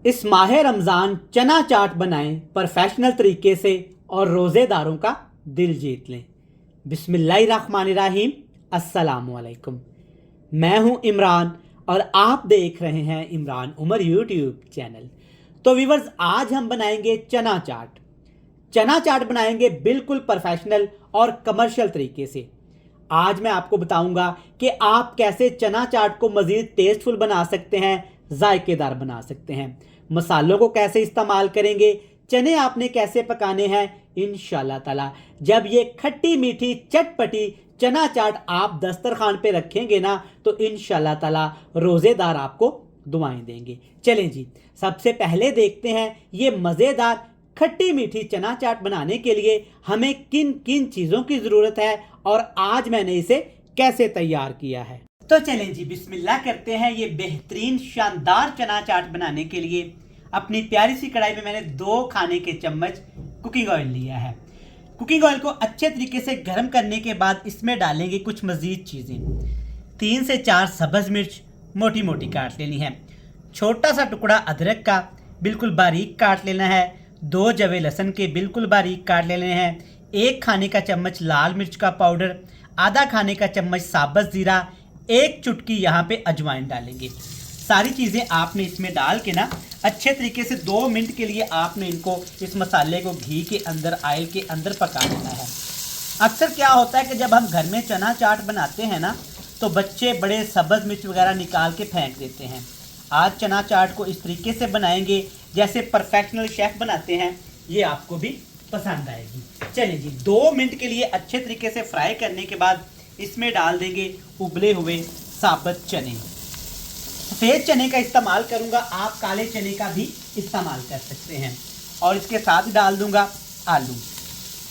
इस माह रमज़ान चना चाट बनाएं प्रोफेशनल तरीके से और रोज़ेदारों का दिल जीत लें। बिस्मिल्लाहिर्रहमानिर्रहीम। अस्सलामु अलैकुम। मैं हूं इमरान और आप देख रहे हैं इमरान उमर यूट्यूब चैनल। तो व्यूअर्स, आज हम बनाएंगे चना चाट। चना चाट बनाएंगे बिल्कुल प्रोफेशनल और कमर्शियल तरीके से। आज मैं आपको बताऊंगा कि आप कैसे चना चाट को मज़ीद टेस्टफुल बना सकते हैं, जायकेदार बना सकते हैं। मसालों को कैसे इस्तेमाल करेंगे, चने आपने कैसे पकाने हैं। इंशाल्लाह ताला जब ये खट्टी मीठी चटपटी चना चाट आप दस्तरखान पे रखेंगे ना, तो इंशाल्लाह ताला रोज़ेदार आपको दुआएं देंगे। चलें जी, सबसे पहले देखते हैं ये मज़ेदार खट्टी मीठी चना चाट बनाने के लिए हमें किन किन चीज़ों की ज़रूरत है और आज मैंने इसे कैसे तैयार किया है। तो चलें जी, बिस्मिल्लाह करते हैं। ये बेहतरीन शानदार चना चाट बनाने के लिए अपनी प्यारी सी कढ़ाई में मैंने 2 खाने के चम्मच कुकिंग ऑयल लिया है। कुकिंग ऑयल को अच्छे तरीके से गर्म करने के बाद इसमें डालेंगे कुछ मज़ीद चीज़ें। 3 से 4 सब्ज़ मिर्च मोटी मोटी काट लेनी है। छोटा सा टुकड़ा अदरक का बिल्कुल बारीक काट लेना है। 2 जवे लहसुन के बिल्कुल बारीक काट लेने हैं। 1 खाने का चम्मच लाल मिर्च का पाउडर, आधा खाने का चम्मच साबुत ज़ीरा, 1 चुटकी यहाँ पे अजवाइन डालेंगे। सारी चीज़ें आपने इसमें डाल के ना अच्छे तरीके से 2 मिनट के लिए आपने इनको इस मसाले को घी के अंदर, ऑयल के अंदर पका लेना है। अक्सर क्या होता है कि जब हम घर में चना चाट बनाते हैं ना, तो बच्चे बड़े सब्ज़ मिर्च वगैरह निकाल के फेंक देते हैं। आज चना चाट को इस तरीके से बनाएंगे जैसे प्रोफेशनल शेफ़ बनाते हैं, ये आपको भी पसंद आएगी। चलिए जी, 2 मिनट के लिए अच्छे तरीके से फ्राई करने के बाद इसमें डाल देंगे उबले हुए साबुत चने। सफ़ेद चने का इस्तेमाल करूंगा, आप काले चने का भी इस्तेमाल कर सकते हैं। और इसके साथ डाल दूंगा आलू।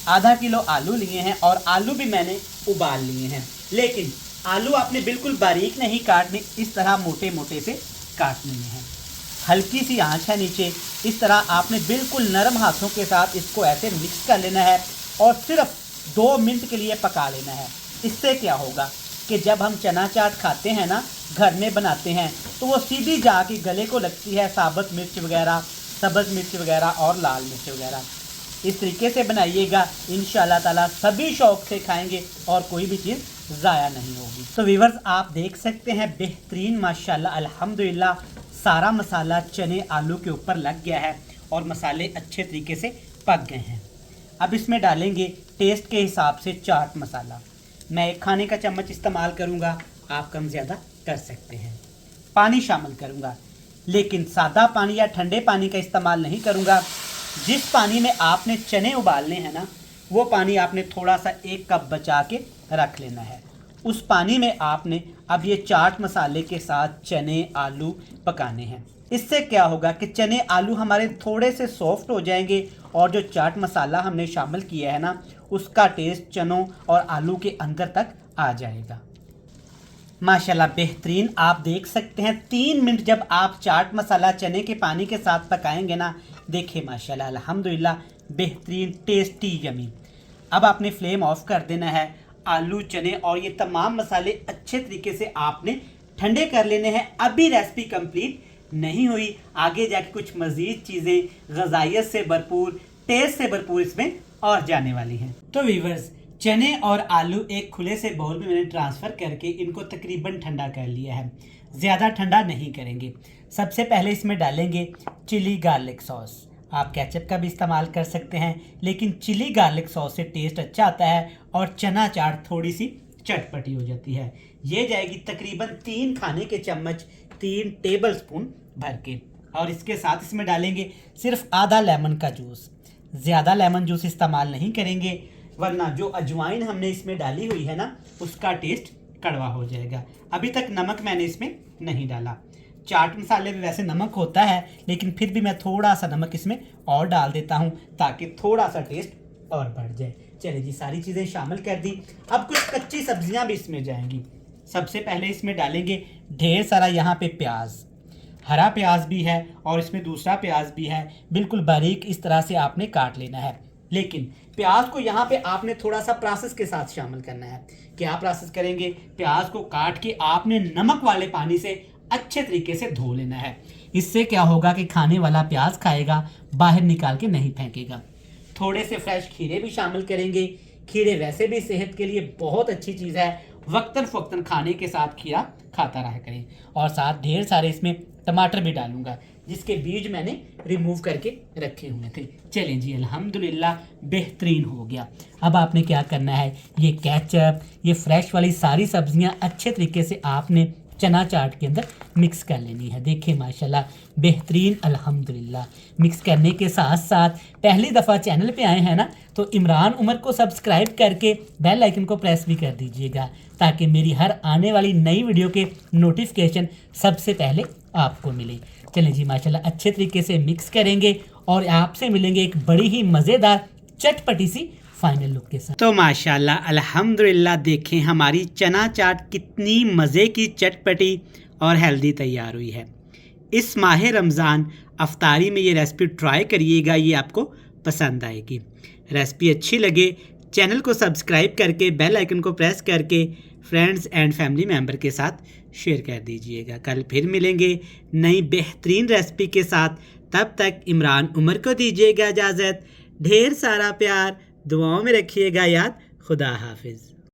आधा किलो आलू लिए हैं और आलू भी मैंने उबाल लिए हैं, लेकिन आलू आपने बिल्कुल बारीक नहीं काटने, इस तरह मोटे मोटे से काटने हैं। हल्की सी आंच है नीचे, इस तरह आपने बिल्कुल नरम हाथों के साथ इसको ऐसे मिक्स कर लेना है और सिर्फ 2 मिनट के लिए पका लेना है। इससे क्या होगा कि जब हम चना चाट खाते हैं ना, घर में बनाते हैं, तो वो सीधी जाके गले को लगती है साबुत मिर्च वगैरह, सब्ज़ मिर्च वगैरह और लाल मिर्च वगैरह। इस तरीके से बनाइएगा, इंशाल्लाह ताला सभी शौक़ से खाएंगे और कोई भी चीज़ ज़ाया नहीं होगी। तो व्यूअर्स, आप देख सकते हैं बेहतरीन माशाल्लाह अल्हम्दुलिल्लाह सारा मसाला चने आलू के ऊपर लग गया है और मसाले अच्छे तरीके से पक गए हैं। अब इसमें डालेंगे टेस्ट के हिसाब से चाट मसाला। मैं 1 खाने का चम्मच इस्तेमाल करूंगा, आप कम ज़्यादा कर सकते हैं। पानी शामिल करूंगा, लेकिन सादा पानी या ठंडे पानी का इस्तेमाल नहीं करूंगा। जिस पानी में आपने चने उबालने हैं ना, वो पानी आपने थोड़ा सा 1 कप बचा के रख लेना है। उस पानी में आपने अब ये चाट मसाले के साथ चने आलू पकाने हैं। इससे क्या होगा कि चने आलू हमारे थोड़े से सॉफ्ट हो जाएंगे और जो चाट मसाला हमने शामिल किया है ना, उसका टेस्ट चनों और आलू के अंदर तक आ जाएगा। माशाल्लाह बेहतरीन, आप देख सकते हैं 3 मिनट जब आप चाट मसाला चने के पानी के साथ पकाएंगे ना, देखिए माशाल्लाह अल्हम्दुलिल्लाह बेहतरीन टेस्टी यमी। अब आपने फ्लेम ऑफ कर देना है। आलू चने और ये तमाम मसाले अच्छे तरीके से आपने ठंडे कर लेने हैं। अभी रेसिपी कंप्लीट नहीं हुई, आगे जाके कुछ मज़ीद चीज़ें ग़ज़ाइयत से भरपूर, टेस्ट से भरपूर इसमें और जाने वाली हैं। तो व्यूअर्स, चने और आलू एक खुले से बाउल में मैंने ट्रांसफ़र करके इनको तकरीबन ठंडा कर लिया है। ज़्यादा ठंडा नहीं करेंगे। सबसे पहले इसमें डालेंगे चिली गार्लिक सॉस। आप केचप का भी इस्तेमाल कर सकते हैं, लेकिन चिली गार्लिक सॉस से टेस्ट अच्छा आता है और चना चाट थोड़ी सी चटपटी हो जाती है। ये जाएगी तकरीबन 3 खाने के चम्मच, 3 टेबल स्पून भर के। और इसके साथ इसमें डालेंगे सिर्फ आधा लेमन का जूस। ज़्यादा लेमन जूस इस्तेमाल नहीं करेंगे, वरना जो अजवाइन हमने इसमें डाली हुई है ना, उसका टेस्ट कड़वा हो जाएगा। अभी तक नमक मैंने इसमें नहीं डाला। चाट मसाले में वैसे नमक होता है, लेकिन फिर भी मैं थोड़ा सा नमक इसमें और डाल देता हूँ ताकि थोड़ा सा टेस्ट और बढ़ जाए। चलिए जी, सारी चीज़ें शामिल कर दी। अब कुछ कच्ची सब्जियाँ भी इसमें जाएंगी। सबसे पहले इसमें डालेंगे ढेर सारा यहाँ पे प्याज। हरा प्याज भी है और इसमें दूसरा प्याज भी है, बिल्कुल बारीक इस तरह से आपने काट लेना है। लेकिन प्याज को यहाँ पे आपने थोड़ा सा प्रोसेस के साथ शामिल करना है। क्या प्रोसेस करेंगे? प्याज को काट के आपने नमक वाले पानी से अच्छे तरीके से धो लेना है। इससे क्या होगा कि खाने वाला प्याज खाएगा, बाहर निकाल के नहीं फेंकेगा। थोड़े से फ्रेश खीरे भी शामिल करेंगे। खीरे वैसे भी सेहत के लिए बहुत अच्छी चीज़ है, वक्तन फ़क्तन खाने के साथ खीरा खाता रहा करें। और साथ ढेर सारे इसमें टमाटर भी डालूंगा, जिसके बीज मैंने रिमूव करके रखे हुए थे। चलें जी, अल्हम्दुलिल्लाह बेहतरीन हो गया। अब आपने क्या करना है, ये केचप, ये फ्रेश वाली सारी सब्जियां अच्छे तरीके से आपने चना चाट के अंदर मिक्स कर लेनी है। देखिए माशाल्लाह बेहतरीन अल्हम्दुलिल्लाह। मिक्स करने के साथ साथ पहली दफ़ा चैनल पे आए हैं ना, तो इमरान उमर को सब्सक्राइब करके बेल आइकन को प्रेस भी कर दीजिएगा, ताकि मेरी हर आने वाली नई वीडियो के नोटिफिकेशन सबसे पहले आपको मिले। चलें जी, माशाल्लाह अच्छे तरीके से मिक्स करेंगे और आपसे मिलेंगे एक बड़ी ही मज़ेदार चटपटी सी फाइनल लुक के साथ। तो माशाल्लाह अल्हम्दुलिल्लाह, देखें हमारी चना चाट कितनी मज़े की, चटपटी और हेल्दी तैयार हुई है। इस माह रमज़ान अफ्तारी में ये रेसिपी ट्राई करिएगा, ये आपको पसंद आएगी। रेसिपी अच्छी लगे चैनल को सब्सक्राइब करके बेल आइकन को प्रेस करके फ्रेंड्स एंड फैमिली मेम्बर के साथ शेयर कर दीजिएगा। कल फिर मिलेंगे नई बेहतरीन रेसिपी के साथ। तब तक इमरान उमर को दीजिएगा इजाज़त। ढेर सारा प्यार, दुआओं में रखिएगा याद। खुदा हाफिज़।